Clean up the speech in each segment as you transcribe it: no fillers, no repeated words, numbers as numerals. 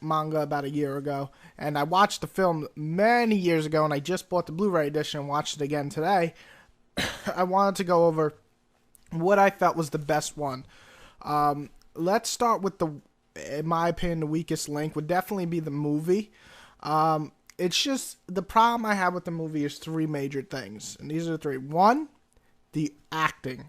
manga about a year ago, and I watched the film many years ago, and I just bought the Blu-ray edition and watched it again today. I wanted to go over what I felt was the best one. Let's start with in my opinion, the weakest link would definitely be the movie. It's just, the problem I have with the movie is three major things, and these are the three. One, the acting.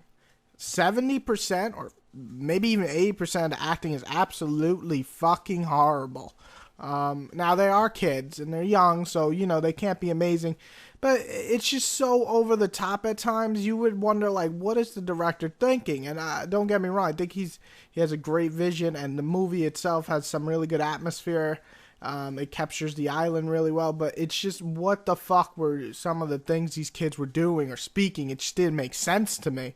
70% or maybe even 80% of the acting is absolutely fucking horrible. Now, they are kids, and they're young, so, they can't be amazing. But it's just so over the top at times. You would wonder, like, what is the director thinking? And don't get me wrong, I think he has a great vision, and the movie itself has some really good atmosphere. It captures the island really well, but it's just, what the fuck were some of the things these kids were doing or speaking? It just didn't make sense to me.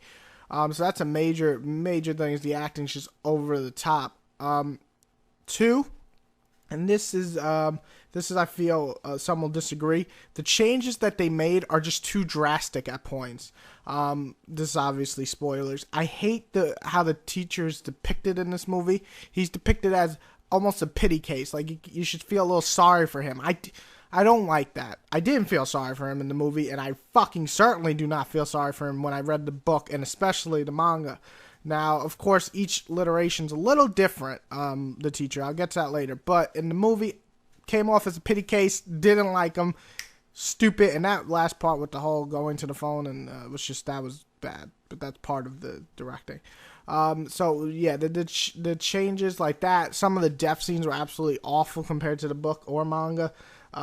So that's a major thing, is the acting's just over the top. Two, and this is I feel some will disagree. The changes that they made are just too drastic at points. This is obviously spoilers. I hate how the teacher's depicted in this movie. He's depicted as almost a pity case. Like, you should feel a little sorry for him. I don't like that. I didn't feel sorry for him in the movie, and I fucking certainly do not feel sorry for him when I read the book, and especially the manga. Now, of course, each literation's a little different, the teacher. I'll get to that later. But in the movie, came off as a pity case, didn't like him, stupid, and that last part with the whole going to the phone, and that was bad. But that's part of the directing. So yeah, the changes like that, some of the death scenes were absolutely awful compared to the book or manga. They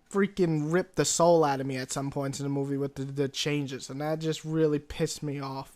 freaking ripped the soul out of me at some points in the movie with the changes, and that just really pissed me off.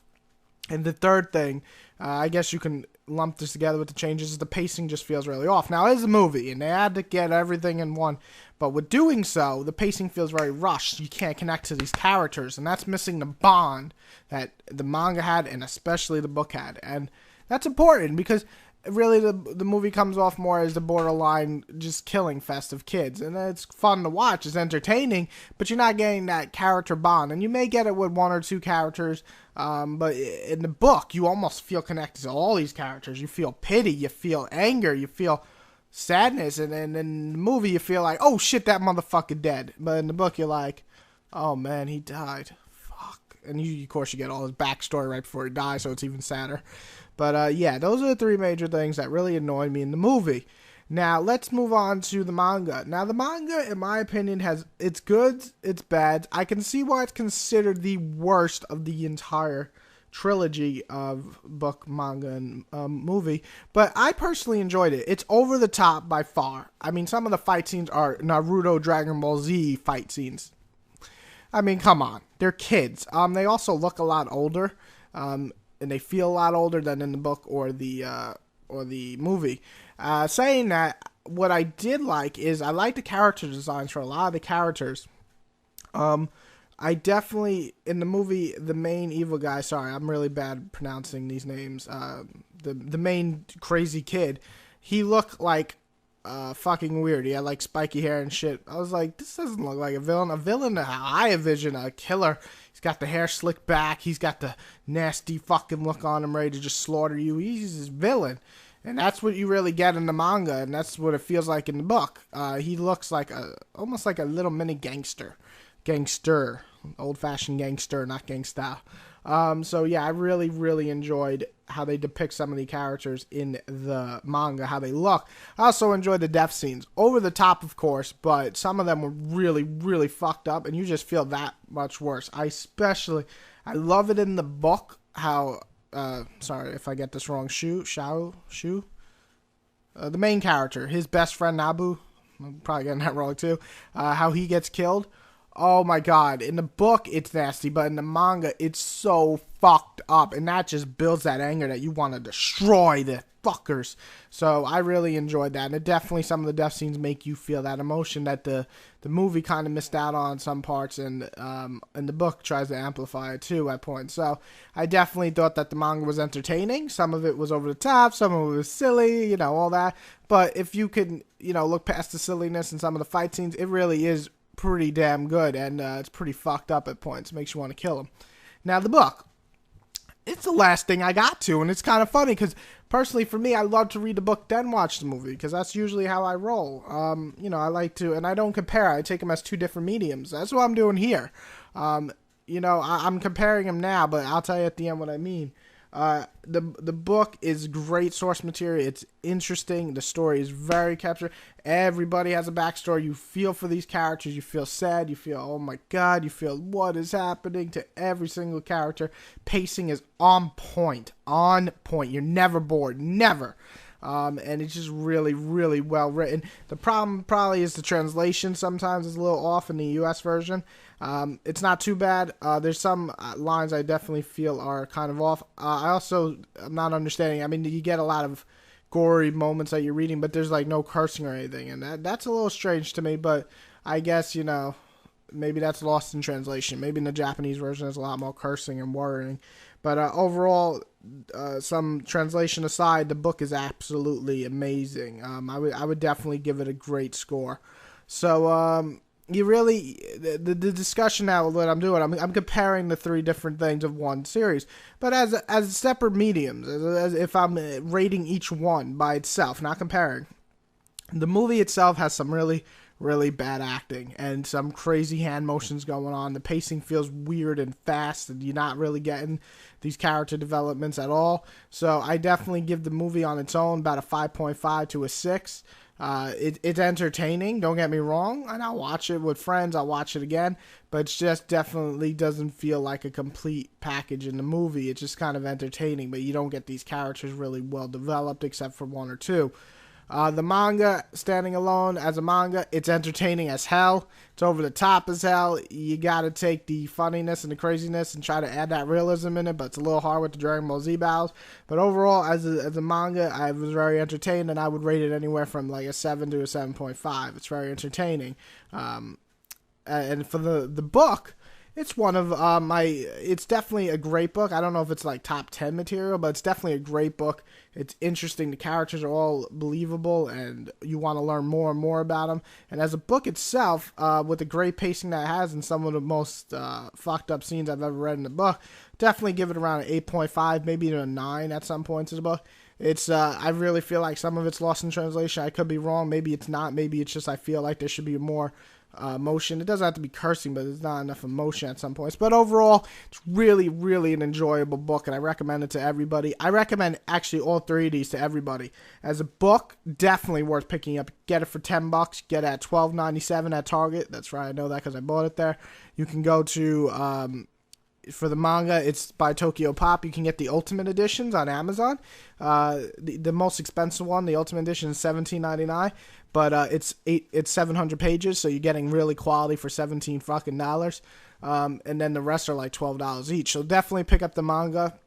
And the third thing, I guess you can lump this together with the changes, is the pacing just feels really off. Now, it is a movie, and they had to get everything in one, but with doing so, the pacing feels very rushed. You can't connect to these characters, and that's missing the bond that the manga had, and especially the book had. And that's important, because really the movie comes off more as the borderline just killing fest of kids, and it's fun to watch, it's entertaining, but you're not getting that character bond. And you may get it with one or two characters, but in the book you almost feel connected to all these characters. You feel pity, you feel anger, you feel sadness, and then in the movie you feel like, oh shit, that motherfucker dead. But in the book you're like, oh man, he died, fuck. And of course you get all his backstory right before he dies, so it's even sadder. But yeah, those are the three major things that really annoyed me in the movie. Now, let's move on to the manga. Now, the manga, in my opinion, has its goods, its bads. I can see why it's considered the worst of the entire trilogy of book, manga, and movie. But I personally enjoyed it. It's over the top by far. I mean, some of the fight scenes are Naruto, Dragon Ball Z fight scenes. I mean, come on. They're kids. They also look a lot older. And they feel a lot older than in the book or the movie. Saying that, what I did like is I like the character designs for a lot of the characters. I definitely, in the movie, the main evil guy, sorry, I'm really bad pronouncing these names, the main crazy kid, he looked like fucking weird. He had like spiky hair and shit. I was like, this doesn't look like a villain. A villain, how I envision a killer. He's got the hair slicked back. He's got the nasty fucking look on him, ready to just slaughter you. He's a villain. And that's what you really get in the manga, and that's what it feels like in the book. He looks like almost like a little mini gangster. Old-fashioned gangster, not gangsta. So yeah, I really, really enjoyed how they depict some of the characters in the manga, how they look. I also enjoyed the death scenes. Over the top, of course, but some of them were really, really fucked up, and you just feel that much worse. I love it in the book, how, sorry if I get this wrong, Shu? The main character, his best friend, Nabu, I'm probably getting that wrong too, how he gets killed. Oh my god, in the book it's nasty, but in the manga it's so fucked up, and that just builds that anger that you want to destroy the fuckers. So I really enjoyed that, and it definitely, some of the death scenes make you feel that emotion that the movie kind of missed out on some parts, and the book tries to amplify it too at points. So I definitely thought that the manga was entertaining. Some of it was over the top, some of it was silly, all that. But if you can, look past the silliness and some of the fight scenes, it really is pretty damn good, and it's pretty fucked up at points. Makes you want to kill him. Now, the book. it's the last thing I got to, and it's kind of funny because personally for me, I love to read the book then watch the movie because that's usually how I roll. I like to, and I don't compare. I take them as two different mediums. That's what I'm doing here. I'm comparing them now, but I'll tell you at the end what I mean. The book is great source material. It's interesting. The story is very captured. Everybody has a backstory. You feel for these characters. You feel sad. You feel, oh my God. You feel what is happening to every single character. Pacing is on point. On point. You're never bored. Never. And it's just really, really well written. The problem probably is the translation sometimes is a little off in the U.S. version. It's not too bad. There's some lines I definitely feel are kind of off. I'm not understanding. I mean, you get a lot of gory moments that you're reading, but there's like no cursing or anything. And that's a little strange to me, but I guess, maybe that's lost in translation. Maybe in the Japanese version there's a lot more cursing and worrying. But overall, some translation aside, the book is absolutely amazing. I would definitely give it a great score. So the discussion now that I'm doing, I'm comparing the three different things of one series, but as separate mediums, as if I'm rating each one by itself, not comparing. The movie itself has some really, really bad acting and some crazy hand motions going on. The pacing feels weird and fast, and you're not really getting these character developments at all. So I definitely give the movie on its own about a 5.5 to a 6. It's entertaining, don't get me wrong, and I'll watch it with friends, I'll watch it again, but it just definitely doesn't feel like a complete package in the movie. It's just kind of entertaining, but you don't get these characters really well developed except for one or two. The manga, standing alone as a manga, it's entertaining as hell. It's over the top as hell. You gotta take the funniness and the craziness and try to add that realism in it, but it's a little hard with the Dragon Ball Z battles. But overall, as a manga, I was very entertained, and I would rate it anywhere from like a 7 to a 7.5. It's very entertaining. And for the book, it's one of it's definitely a great book. I don't know if it's like top 10 material, but it's definitely a great book. It's interesting. The characters are all believable, and you want to learn more and more about them. And as a book itself, with the great pacing that it has and some of the most fucked up scenes I've ever read in the book, definitely give it around an 8.5, maybe even a 9 at some points in the book. It's I really feel like some of it's lost in translation. I could be wrong. Maybe it's not. Maybe it's just I feel like there should be more emotion. It doesn't have to be cursing, but there's not enough emotion at some points. But overall, it's really, really an enjoyable book, and I recommend it to everybody. I recommend actually all three of these to everybody. As a book, definitely worth picking up. Get it for $10. Get it at $12.97 at Target. That's right, I know that because I bought it there. You can go to for the manga, it's by Tokyo Pop. You can get the Ultimate Editions on Amazon. The most expensive one, the Ultimate Edition, is $17.99, but it's 700 pages, so you're getting really quality for $17 fucking dollars. And then the rest are like $12 each. So definitely pick up the manga.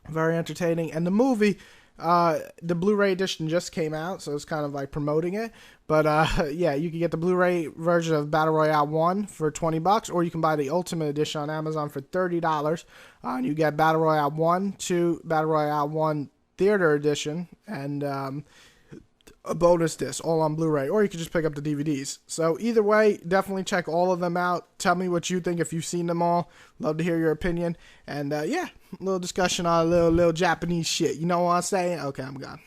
Very entertaining. And the movie, the Blu-ray edition just came out, so it's kind of like promoting it. But yeah, you can get the Blu-ray version of Battle Royale 1 for $20, or you can buy the Ultimate Edition on Amazon for $30. And you get Battle Royale 1, 2, Battle Royale 1 Theater Edition, and a bonus disc, all on Blu-ray, or you can just pick up the DVDs. So either way, definitely check all of them out. Tell me what you think if you've seen them all. Love to hear your opinion. And yeah, a little discussion on a little Japanese shit. You know what I'm saying? Okay, I'm gone.